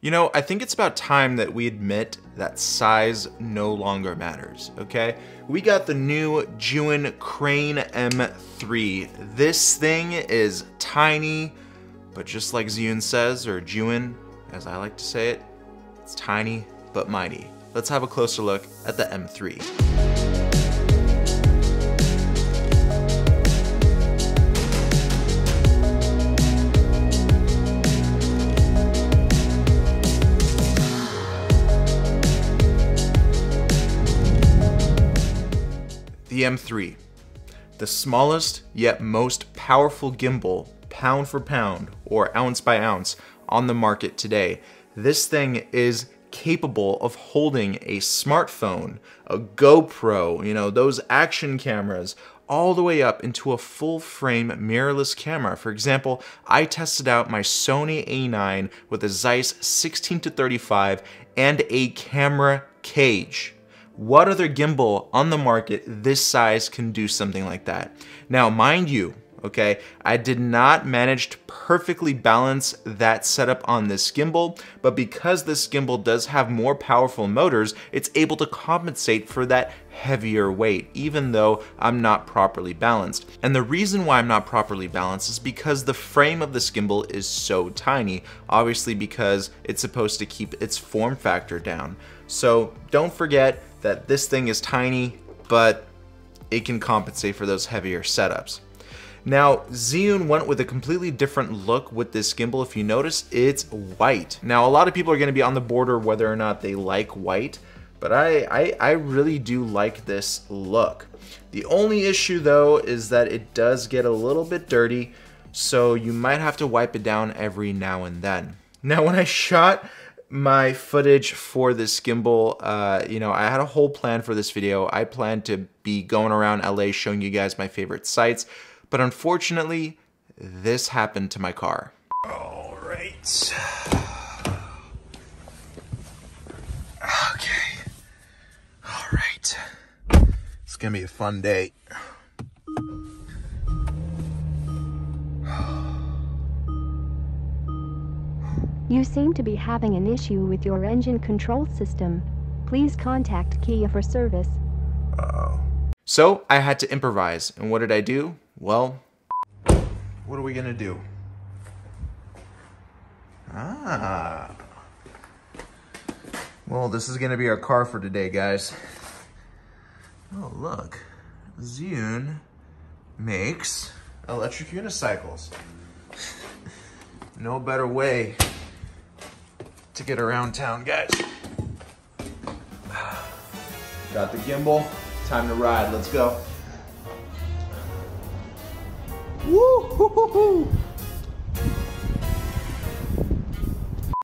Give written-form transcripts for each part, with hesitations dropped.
You know, I think it's about time that we admit that size no longer matters, okay? We got the new Zhiyun Crane M3. This thing is tiny, but just like Zhiyun says, or Zhiyun, as I like to say it, it's tiny but mighty. Let's have a closer look at the M3. The M3, the smallest yet most powerful gimbal, pound for pound or ounce by ounce, on the market today. This thing is capable of holding a smartphone, a GoPro, you know, those action cameras, all the way up into a full frame mirrorless camera. For example, I tested out my Sony A9 with a Zeiss 16-35 and a camera cage. What other gimbal on the market this size can do something like that? Now, mind you, okay, I did not manage to perfectly balance that setup on this gimbal, but because this gimbal does have more powerful motors, it's able to compensate for that heavier weight, even though I'm not properly balanced. And the reason why I'm not properly balanced is because the frame of this gimbal is so tiny, obviously because it's supposed to keep its form factor down. So don't forget that this thing is tiny, but it can compensate for those heavier setups. Now, Zhiyun went with a completely different look with this gimbal. If you notice, it's white. Now, a lot of people are gonna be on the border whether or not they like white, but I really do like this look. The only issue though is that it does get a little bit dirty, so you might have to wipe it down every now and then. Now, when I shot my footage for this gimbal, you know, I had a whole plan for this video. I planned to be going around LA showing you guys my favorite sites, but unfortunately, this happened to my car. All right. Okay. All right. It's gonna be a fun day. You seem to be having an issue with your engine control system. Please contact Kia for service. Uh-oh. So I had to improvise, and what did I do? Well, what are we gonna do? Well, this is gonna be our car for today, guys. Oh, look. Zhiyun makes electric unicycles. No better way to get around town, guys. Got the gimbal, time to ride, let's go. Woo-hoo-hoo-hoo.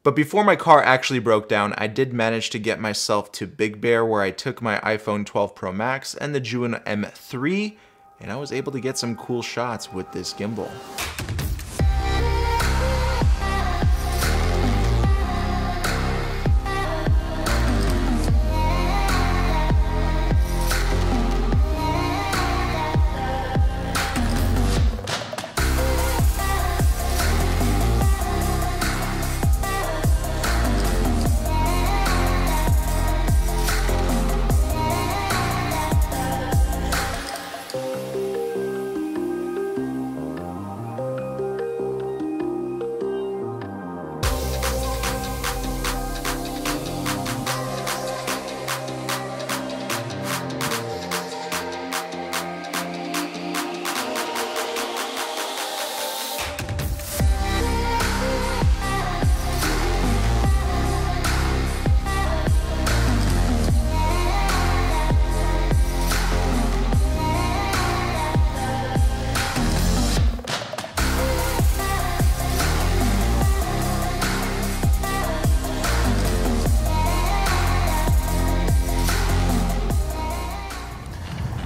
But before my car actually broke down, I did manage to get myself to Big Bear, where I took my iPhone 12 Pro Max and the Zhiyun M3, and I was able to get some cool shots with this gimbal.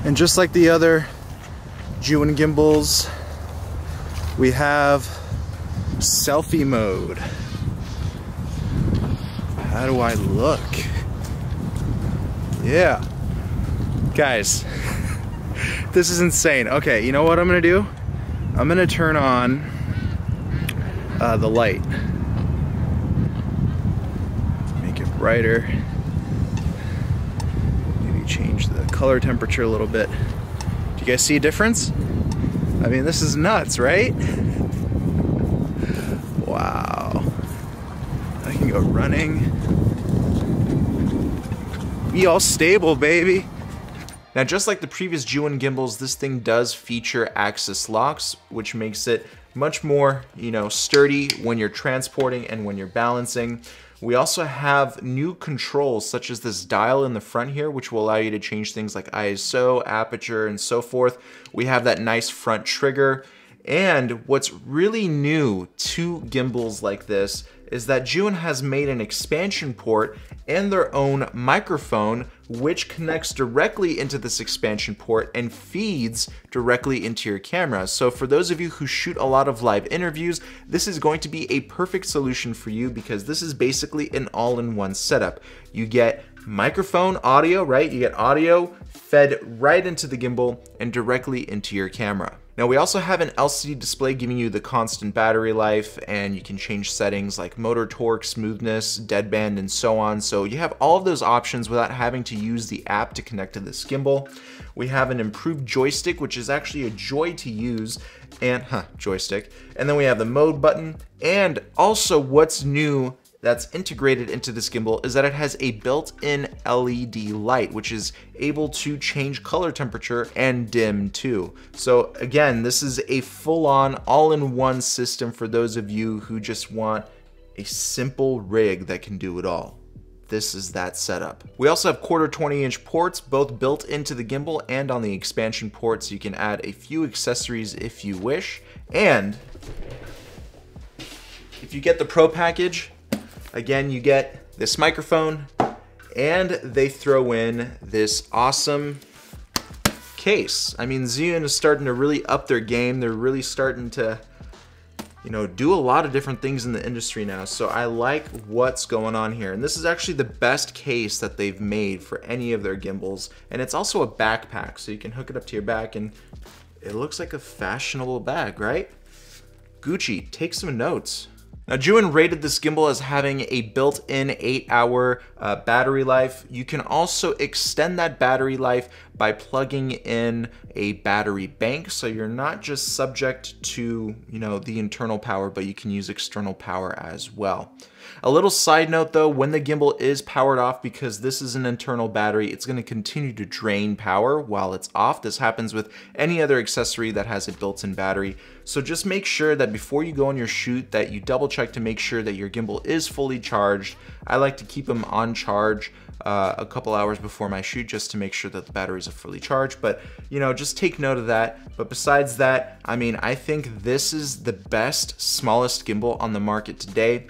And just like the other Zhiyun gimbals, we have selfie mode. How do I look? Yeah. Guys, this is insane. Okay, you know what I'm gonna do? I'm gonna turn on the light. brighter. Maybe change the color temperature a little bit. Do you guys see a difference? I mean, this is nuts, right? Wow. I can go running. Be all stable, baby. Now, just like the previous Zhiyun gimbals, this thing does feature axis locks, which makes it much more, sturdy when you're transporting and when you're balancing. We also have new controls, such as this dial in the front here, which will allow you to change things like ISO, aperture, and so forth. We have that nice front trigger. And what's really new to gimbals like this is that Zhiyun has made an expansion port and their own microphone, which connects directly into this expansion port and feeds directly into your camera. So for those of you who shoot a lot of live interviews, this is going to be a perfect solution for you because this is basically an all-in-one setup. You get microphone audio, right? You get audio fed right into the gimbal and directly into your camera. Now we also have an LCD display giving you the constant battery life, and you can change settings like motor torque, smoothness, deadband, and so on. So you have all of those options without having to use the app to connect to this gimbal. We have an improved joystick, which is actually a joy to use, and joystick. And then we have the mode button, and also what's new that's integrated into this gimbal is that it has a built-in LED light, which is able to change color temperature and dim too. So again, this is a full-on, all-in-one system for those of you who just want a simple rig that can do it all. This is that setup. We also have 1/4 20-inch ports, both built into the gimbal and on the expansion port, so you can add a few accessories if you wish. And if you get the Pro package, again, you get this microphone, and they throw in this awesome case. I mean, Zhiyun is starting to really up their game. They're really starting to, do a lot of different things in the industry now. So I like what's going on here. And this is actually the best case that they've made for any of their gimbals. And it's also a backpack, so you can hook it up to your back, and it looks like a fashionable bag, right? Gucci, take some notes. Now, Zhiyun rated this gimbal as having a built-in 8-hour battery life. You can also extend that battery life by plugging in a battery bank, so you're not just subject to, the internal power, but you can use external power as well. A little side note though, when the gimbal is powered off, because this is an internal battery, it's going to continue to drain power while it's off. This happens with any other accessory that has a built-in battery. So just make sure that before you go on your shoot that you double check to make sure that your gimbal is fully charged. I like to keep them on charge a couple hours before my shoot just to make sure that the batteries are fully charged, but just take note of that. But besides that, I mean, I think this is the best, smallest gimbal on the market today.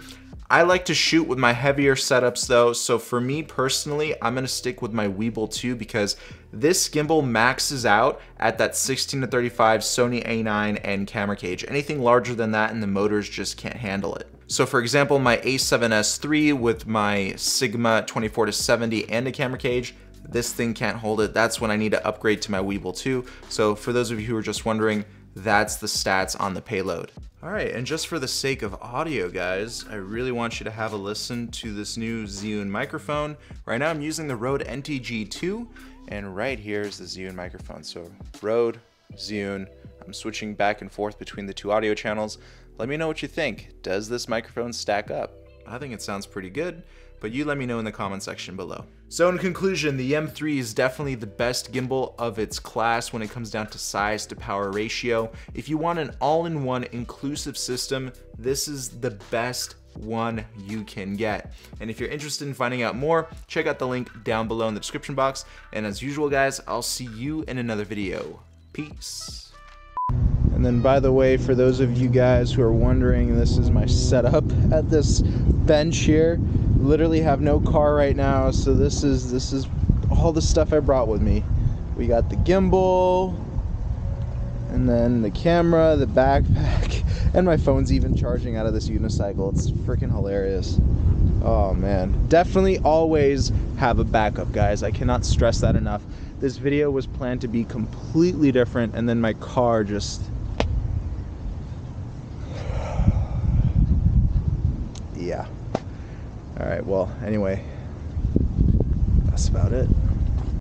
I like to shoot with my heavier setups though, so for me personally, I'm gonna stick with my Weebill 2 because this gimbal maxes out at that 16-35 Sony A9 and camera cage. Anything larger than that and the motors just can't handle it. So for example, my A7S III with my Sigma 24-70 and a camera cage, this thing can't hold it. That's when I need to upgrade to my Weebill 2. So for those of you who are just wondering, that's the stats on the payload. All right, and just for the sake of audio, guys, I really want you to have a listen to this new Zhiyun microphone. Right now I'm using the Rode NTG2, and right here is the Zhiyun microphone. So Rode, Zhiyun, I'm switching back and forth between the two audio channels. Let me know what you think. Does this microphone stack up? I think it sounds pretty good, but you let me know in the comment section below. So in conclusion, the M3 is definitely the best gimbal of its class when it comes down to size to power ratio. If you want an all-in-one inclusive system, this is the best one you can get. And if you're interested in finding out more, check out the link down below in the description box. And as usual, guys, I'll see you in another video. Peace. And then, by the way, for those of you guys who are wondering, this is my setup at this bench here. Literally have no car right now, so this is all the stuff I brought with me. We got the gimbal, and then the camera, the backpack, and my phone's even charging out of this unicycle. It's freaking hilarious. Oh man, definitely always have a backup, guys. I cannot stress that enough. This video was planned to be completely different, and then my car just... yeah. All right, well, anyway, That's about it.